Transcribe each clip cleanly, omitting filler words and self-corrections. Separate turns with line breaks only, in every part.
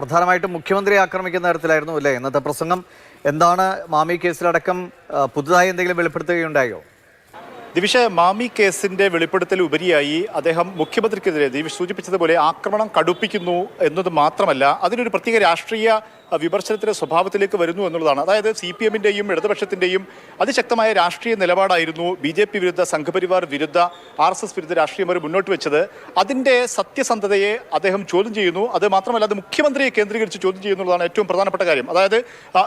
പ്രധാനമായിട്ടും മുഖ്യമന്ത്രിയെ ആക്രമിക്കുന്ന തരത്തിലായിരുന്നു അല്ലേ ഇന്നത്തെ പ്രസംഗം? എന്താണ് മാമി കേസിലടക്കം പുതുതായി എന്തെങ്കിലും വെളിപ്പെടുത്തുകയുണ്ടായോ?
ദിവിഷ, മാമി കേസിന്റെ വെളിപ്പെടുത്തൽ ഉപരിയായി അദ്ദേഹം മുഖ്യമന്ത്രിക്കെതിരെ ദിവിഷ് സൂചിപ്പിച്ചതുപോലെ ആക്രമണം കടുപ്പിക്കുന്നു എന്നത് മാത്രമല്ല, അതിനൊരു പ്രത്യേക രാഷ്ട്രീയ വിമർശനത്തിന്റെ സ്വഭാവത്തിലേക്ക് വരുന്നു എന്നുള്ളതാണ്. അതായത് CPM-ന്റെയും ഇടതുപക്ഷത്തിന്റെയും അതിശക്തമായ രാഷ്ട്രീയ നിലപാടായിരുന്നു BJP വിരുദ്ധ, സംഘപരിവാർ വിരുദ്ധ, RSS വിരുദ്ധ രാഷ്ട്രീയം അവർ മുന്നോട്ട് വെച്ചത്. അതിന്റെ സത്യസന്ധതയെ അദ്ദേഹം ചോദ്യം ചെയ്യുന്നു. അത് മാത്രമല്ല, അത് മുഖ്യമന്ത്രിയെ കേന്ദ്രീകരിച്ച് ചോദ്യം ചെയ്യുന്നതാണ് ഏറ്റവും പ്രധാനപ്പെട്ട കാര്യം. അതായത്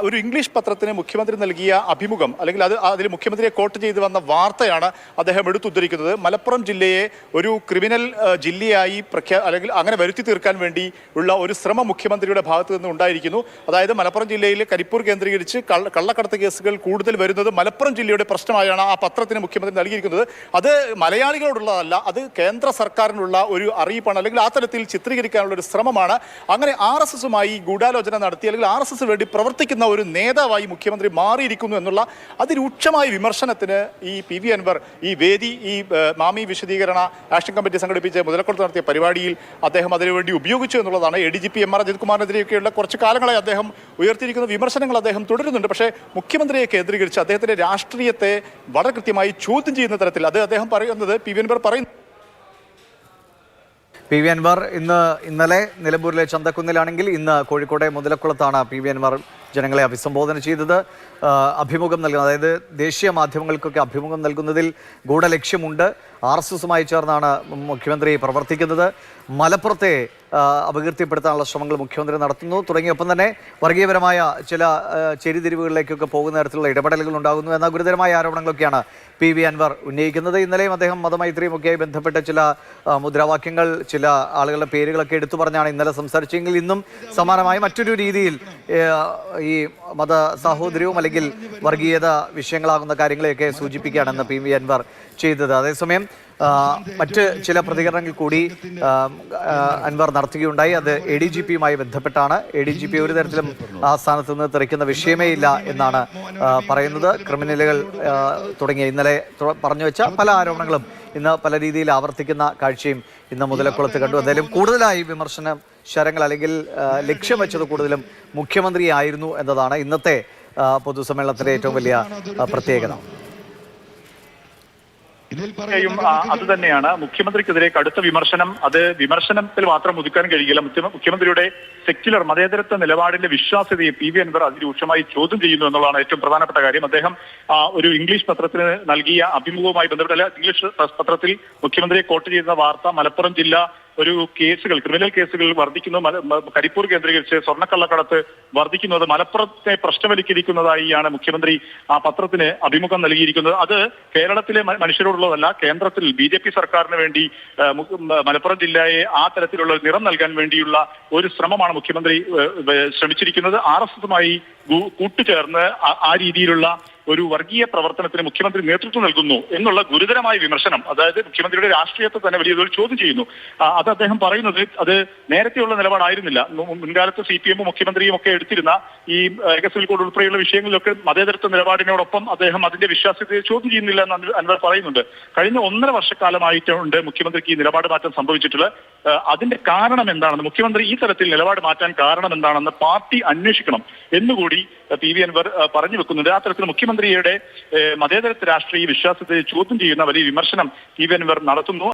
ഒരു ഇംഗ്ലീഷ് പത്രത്തിന് മുഖ്യമന്ത്രി നൽകിയ അഭിമുഖം, അല്ലെങ്കിൽ അതിൽ മുഖ്യമന്ത്രിയെ കോട്ട് ചെയ്ത് വന്ന വാർത്തയാണ് അദ്ദേഹം എടുത്തുദ്ധരിക്കുന്നത്. മലപ്പുറം ജില്ലയെ ഒരു ക്രിമിനൽ ജില്ലയായി അല്ലെങ്കിൽ അങ്ങനെ വരുത്തി തീർക്കാൻ വേണ്ടി ഉള്ള ഒരു ശ്രമം മുഖ്യമന്ത്രിയുടെ ഭാഗത്ത് നിന്ന് ഉണ്ടായിരിക്കുന്നു. അതായത് മലപ്പുറം ജില്ലയിൽ കരിപ്പൂർ കേന്ദ്രീകരിച്ച് കള്ളക്കടത്ത് കേസുകൾ കൂടുതൽ വരുന്നത് മലപ്പുറം ജില്ലയുടെ പ്രശ്നമായാണ് ആ പത്രത്തിന് മുഖ്യമന്ത്രി നൽകിയിരിക്കുന്നത്. അത് മലയാളികളോടുള്ളതല്ല, അത് കേന്ദ്ര സർക്കാരിനുള്ള ഒരു അറിയിപ്പാണ്, അല്ലെങ്കിൽ ആ തരത്തിൽ ചിത്രീകരിക്കാനുള്ള ഒരു ശ്രമമാണ്. അങ്ങനെ RSS-ഉമായി ഗൂഢാലോചന നടത്തി അല്ലെങ്കിൽ RSS വേണ്ടി പ്രവർത്തിക്കുന്ന ഒരു നേതാവായി മുഖ്യമന്ത്രി മാറിയിരിക്കുന്നു എന്നുള്ള അതിരൂക്ഷമായ വിമർശനത്തിന് ഈ PV അൻവർ ഈ വേദി, ഈ മാമി വിശദീകരണ ആക്ഷൻ കമ്മിറ്റി സംഘടിപ്പിച്ച് മുതലക്കുളത്ത് നടത്തിയ പരിപാടിയിൽ അദ്ദേഹം അതിനുവേണ്ടി ഉപയോഗിച്ചു എന്നുള്ളതാണ്. ADGP MR അജിത് കുമാറിനെതിരെയൊക്കെയുള്ള കുറച്ച് കാലങ്ങളായി അദ്ദേഹം ഉയർത്തിയിരിക്കുന്ന വിമർശനങ്ങൾ അദ്ദേഹം തുടരുന്നുണ്ട്. പക്ഷേ മുഖ്യമന്ത്രിയെ കേന്ദ്രീകരിച്ച് അദ്ദേഹത്തിന്റെ രാഷ്ട്രീയത്തെ വളരെ കൃത്യമായി ചോദ്യം ചെയ്യുന്ന തരത്തിൽ അത് അദ്ദേഹം പറയുന്നത് PV അൻവർ പറയുന്നു.
PV അൻവർ ഇന്നലെ നിലമ്പൂരിലെ ചന്തക്കുന്നിലാണെങ്കിൽ ഇന്ന് കോഴിക്കോട്ടെ മുതലക്കുളത്താണ് PV അൻവർ ജനങ്ങളെ അഭിസംബോധന ചെയ്തത്. അഭിമുഖം നൽകുന്നത്, അതായത് ദേശീയ മാധ്യമങ്ങൾക്കൊക്കെ അഭിമുഖം നൽകുന്നതിൽ ഗൂഢലക്ഷ്യമുണ്ട്. RSS-ഉമായി ചേർന്നാണ് മുഖ്യമന്ത്രി പ്രവർത്തിക്കുന്നത്. മലപ്പുറത്തെ അപകീർത്തിപ്പെടുത്താനുള്ള ശ്രമങ്ങൾ മുഖ്യമന്ത്രി നടത്തുന്നു തുടങ്ങിയൊപ്പം തന്നെ വർഗീയപരമായ ചില ചെരിതിരിവുകളിലേക്കൊക്കെ പോകുന്ന തരത്തിലുള്ള ഇടപെടലുകൾ ഉണ്ടാകുന്നു എന്ന ഗുരുതരമായ ആരോപണങ്ങളൊക്കെയാണ് PV അൻവർ ഉന്നയിക്കുന്നത്. ഇന്നലെയും അദ്ദേഹം മതമൈത്രിയുമൊക്കെയായി ബന്ധപ്പെട്ട ചില മുദ്രാവാക്യങ്ങൾ, ചില ആളുകളുടെ പേരുകളൊക്കെ എടുത്തു പറഞ്ഞാണ് ഇന്നലെ സംസാരിച്ചെങ്കിൽ ഇന്നും സമാനമായ മറ്റൊരു രീതിയിൽ ഈ മത സാഹോദര്യവും അല്ലെങ്കിൽ വർഗീയത വിഷയങ്ങളാകുന്ന കാര്യങ്ങളെയൊക്കെ സൂചിപ്പിക്കുകയാണെന്ന് PV അൻവർ ചെയ്തത്. അതേസമയം മറ്റ് ചില പ്രതികരണങ്ങൾ കൂടി അൻവർ നടത്തുകയുണ്ടായി. അത് ADGP-യുമായി ബന്ധപ്പെട്ടാണ്. ADGP ഒരു തരത്തിലും ആ സ്ഥാനത്ത് നിന്ന് തെറിക്കുന്ന വിഷയമേ ഇല്ല എന്നാണ് പറയുന്നത്. ക്രിമിനലുകൾ തുടങ്ങിയ ഇന്നലെ പറഞ്ഞു വെച്ച പല ആരോപണങ്ങളും ഇന്ന് പല രീതിയിൽ ആവർത്തിക്കുന്ന കാഴ്ചയും ഇന്ന് മുതലക്കുളത്ത് കണ്ടു. എന്തായാലും കൂടുതലായി വിമർശന ശരങ്ങൾ അല്ലെങ്കിൽ ലക്ഷ്യം വെച്ചത് കൂടുതലും മുഖ്യമന്ത്രിയായിരുന്നു എന്നതാണ് ഇന്നത്തെ പൊതുസമ്മേളനത്തിലെ ഏറ്റവും വലിയ പ്രത്യേകത.
അത് തന്നെയാണ് മുഖ്യമന്ത്രിക്കെതിരെ കടുത്ത വിമർശനം. അത് വിമർശനത്തിൽ മാത്രം ഒതുക്കാൻ കഴിയില്ല. മുഖ്യമന്ത്രിയുടെ സെക്യുലർ മതേതരത്വ നിലപാടിന്റെ വിശ്വാസ്യതയെ PV അൻവർ അതിരൂക്ഷമായി ചോദ്യം ചെയ്യുന്നു എന്നുള്ളതാണ് ഏറ്റവും പ്രധാനപ്പെട്ട കാര്യം. അദ്ദേഹം ഒരു ഇംഗ്ലീഷ് പത്രത്തിന് നൽകിയ അഭിമുഖവുമായി ബന്ധപ്പെട്ട ഇംഗ്ലീഷ് പത്രത്തിൽ മുഖ്യമന്ത്രിയെ കോട്ട് ചെയ്യുന്ന വാർത്ത മലപ്പുറം ജില്ല ഒരു കേസുകൾ, ക്രിമിനൽ കേസുകൾ വർദ്ധിക്കുന്നു, കരിപ്പൂർ കേന്ദ്രീകരിച്ച് സ്വർണ്ണക്കള്ളക്കടത്ത് വർദ്ധിക്കുന്നത് മലപ്പുറത്തെ പ്രശ്നവൽക്കരിക്കുന്നതായിയാണ് മുഖ്യമന്ത്രി ആ പത്രത്തിന് അഭിമുഖം നൽകിയിരിക്കുന്നത്. അത് കേരളത്തിലെ മനുഷ്യരോടുള്ളതല്ല, കേന്ദ്രത്തിൽ BJP സർക്കാരിന് വേണ്ടി മലപ്പുറം ജില്ലയെ ആ തരത്തിലുള്ള നിറം നൽകാൻ വേണ്ടിയുള്ള ഒരു ശ്രമമാണ് മുഖ്യമന്ത്രി ശ്രമിച്ചിരിക്കുന്നത്. RSS-ഉമായി കൂട്ടുചേർന്ന് ആ രീതിയിലുള്ള ഒരു വർഗീയ പ്രവർത്തനത്തിന് മുഖ്യമന്ത്രി നേതൃത്വം നൽകുന്നു എന്നുള്ള ഗുരുതരമായ വിമർശനം, അതായത് മുഖ്യമന്ത്രിയുടെ രാഷ്ട്രീയത്തെ തന്നെ വലിയ തോതിൽ ചോദ്യം ചെയ്യുന്നു. അത് അദ്ദേഹം പറയുന്നത് അത് നേരത്തെയുള്ള നിലപാടായിരുന്നില്ല. മുൻകാലത്ത് CPM-ഉം മുഖ്യമന്ത്രിയും ഒക്കെ എടുത്തിരുന്ന ഈ സിവിൽ കോഡ് ഉൾപ്പെടെയുള്ള വിഷയങ്ങളിലൊക്കെ മതേതരത്വ നിലപാടിനോടൊപ്പം അദ്ദേഹം അതിന്റെ വിശ്വാസ്യതയെ ചോദ്യം ചെയ്യുന്നില്ല എന്ന് അൻവർ പറയുന്നുണ്ട്. കഴിഞ്ഞ 1.5 വർഷക്കാലമായിട്ടുണ്ട് മുഖ്യമന്ത്രിക്ക് ഈ നിലപാട് മാറ്റം സംഭവിച്ചിട്ടുള്ളത്. അതിന്റെ കാരണം എന്താണെന്ന്, മുഖ്യമന്ത്രി ഈ തരത്തിൽ നിലപാട് മാറ്റാൻ കാരണം എന്താണെന്ന് പാർട്ടി അന്വേഷിക്കണം എന്നുകൂടി PV അൻവർ പറഞ്ഞു വെക്കുന്നുണ്ട്. ആ തരത്തിൽ മുഖ്യമന്ത്രിയുടെ മതേതരത്വ രാഷ്ട്രീയ വിശ്വാസത്തെ ചോദ്യം ചെയ്യുന്ന വലിയ വിമർശനം PV അൻവർ നടത്തുന്നു.